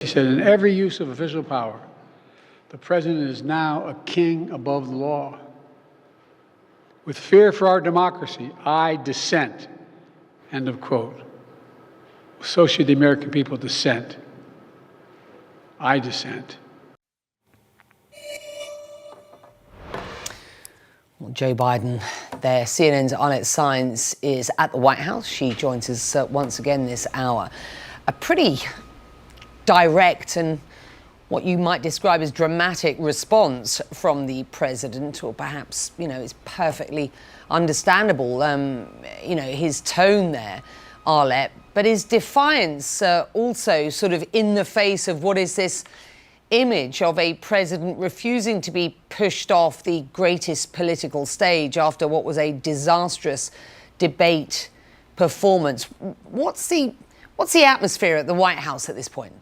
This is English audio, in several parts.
He said, in every use of official power, the president is now a king above the law. With fear for our democracy, I dissent. End of quote. So should the American people dissent. I dissent. Well, Joe Biden there, CNN's Arlette Saenz is at the White House. She joins us once again this hour. A pretty direct and what you might describe as dramatic response from the president, or perhaps, it's perfectly understandable, his tone there, Arlette, but his defiance also sort of in the face of what is this image of a president refusing to be pushed off the greatest political stage after what was a disastrous debate performance. What's the atmosphere at the White House at this point?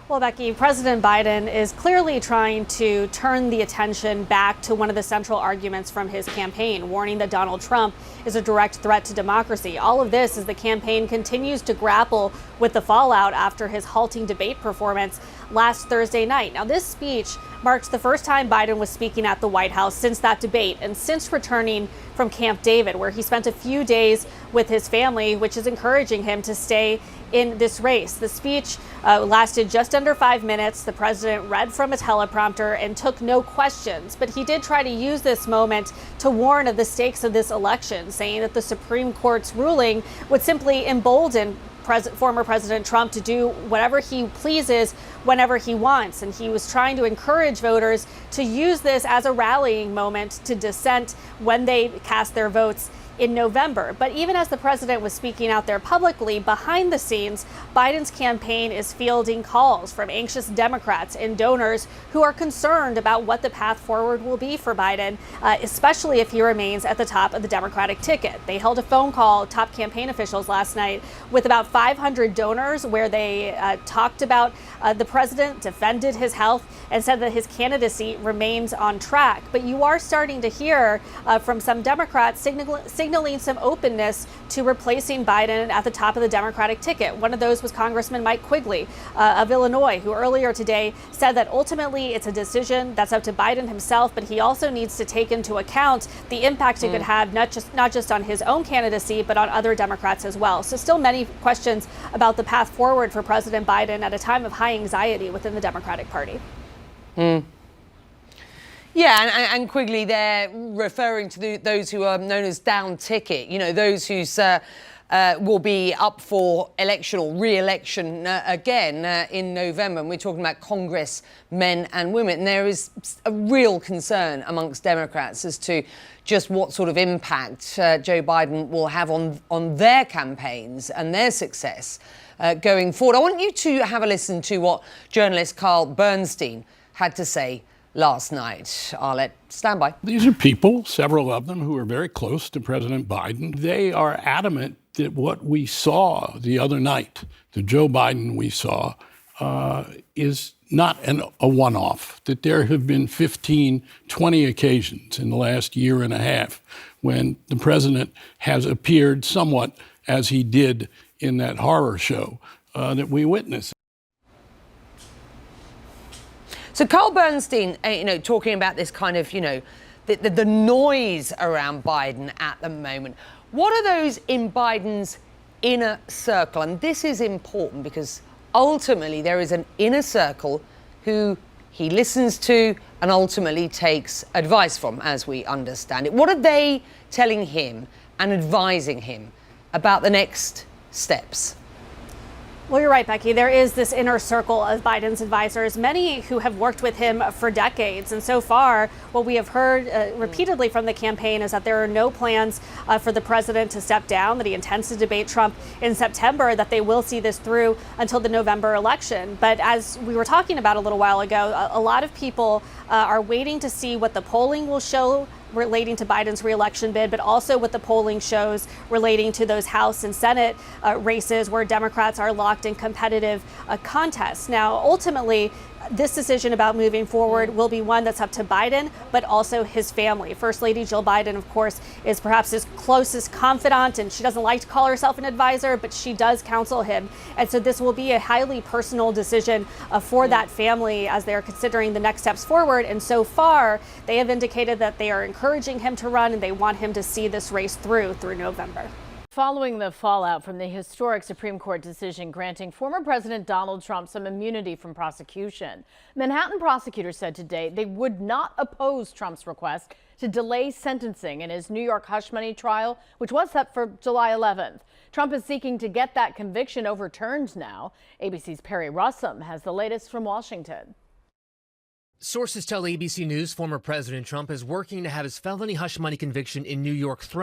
Well, Becky, President Biden is clearly trying to turn the attention back to one of the central arguments from his campaign, warning that Donald Trump is a direct threat to democracy. All of this as the campaign continues to grapple with the fallout after his halting debate performance last Thursday night. Now, this speech marks the first time Biden was speaking at the White House since that debate and since returning from Camp David, where he spent a few days with his family, which is encouraging him to stay in this race. The speech lasted just under 5 minutes. The president read from a teleprompter and took no questions, but he did try to use this moment to warn of the stakes of this election, saying that the Supreme Court's ruling would simply embolden former President Trump to do whatever he pleases whenever he wants. And he was trying to encourage voters to use this as a rallying moment to dissent when they cast their votes in November. But even as the president was speaking out there publicly, behind the scenes, Biden's campaign is fielding calls from anxious Democrats and donors who are concerned about what the path forward will be for Biden, especially if he remains at the top of the Democratic ticket. They held a phone call, top campaign officials last night, with about 500 donors where they talked about the president, defended his health, and said that his candidacy remains on track. But you are starting to hear from some Democrats signaling some openness to replacing Biden at the top of the Democratic ticket. One of those was Congressman Mike Quigley of Illinois, who earlier today said that ultimately it's a decision that's up to Biden himself, but he also needs to take into account the impact it could have not just on his own candidacy, but on other Democrats as well. So still many questions about the path forward for President Biden at a time of high anxiety within the Democratic Party. Yeah, and Quigley there referring to those who are known as down ticket, those who will be up for election or re-election again in November. And we're talking about Congress men and women. And there is a real concern amongst Democrats as to just what sort of impact Joe Biden will have on their campaigns and their success going forward. I want you to have a listen to what journalist Carl Bernstein had to say last night. Arlette, stand by. These are people, several of them, who are very close to President Biden. They are adamant that what we saw the other night, the Joe Biden we saw, is not a one-off, that there have been 15, 20 occasions in the last year and a half when the president has appeared somewhat as he did in that horror show that we witnessed. So Carl Bernstein, talking about this kind of, the noise around Biden at the moment. What are those in Biden's inner circle? And this is important because ultimately there is an inner circle who he listens to and ultimately takes advice from, as we understand it. What are they telling him and advising him about the next steps? Well, you're right, Becky. There is this inner circle of Biden's advisors, many who have worked with him for decades. And so far, what we have heard repeatedly from the campaign is that there are no plans for the president to step down, that he intends to debate Trump in September, that they will see this through until the November election. But as we were talking about a little while ago, a lot of people are waiting to see what the polling will show relating to Biden's reelection bid, but also what the polling shows relating to those House and Senate races where Democrats are locked in competitive contests. Now, ultimately, this decision about moving forward will be one that's up to Biden, but also his family. First Lady Jill Biden, of course, is perhaps his closest confidant, and she doesn't like to call herself an advisor, but she does counsel him. And so this will be a highly personal decision for that family as they're considering the next steps forward. And so far, they have indicated that they are encouraging him to run and they want him to see this race through November. Following the fallout from the historic Supreme Court decision granting former President Donald Trump some immunity from prosecution, Manhattan prosecutors said today they would not oppose Trump's request to delay sentencing in his New York hush money trial, which was set for July 11th. Trump is seeking to get that conviction overturned now. ABC's Perry Russum has the latest from Washington. Sources tell ABC News former President Trump is working to have his felony hush money conviction in New York thrown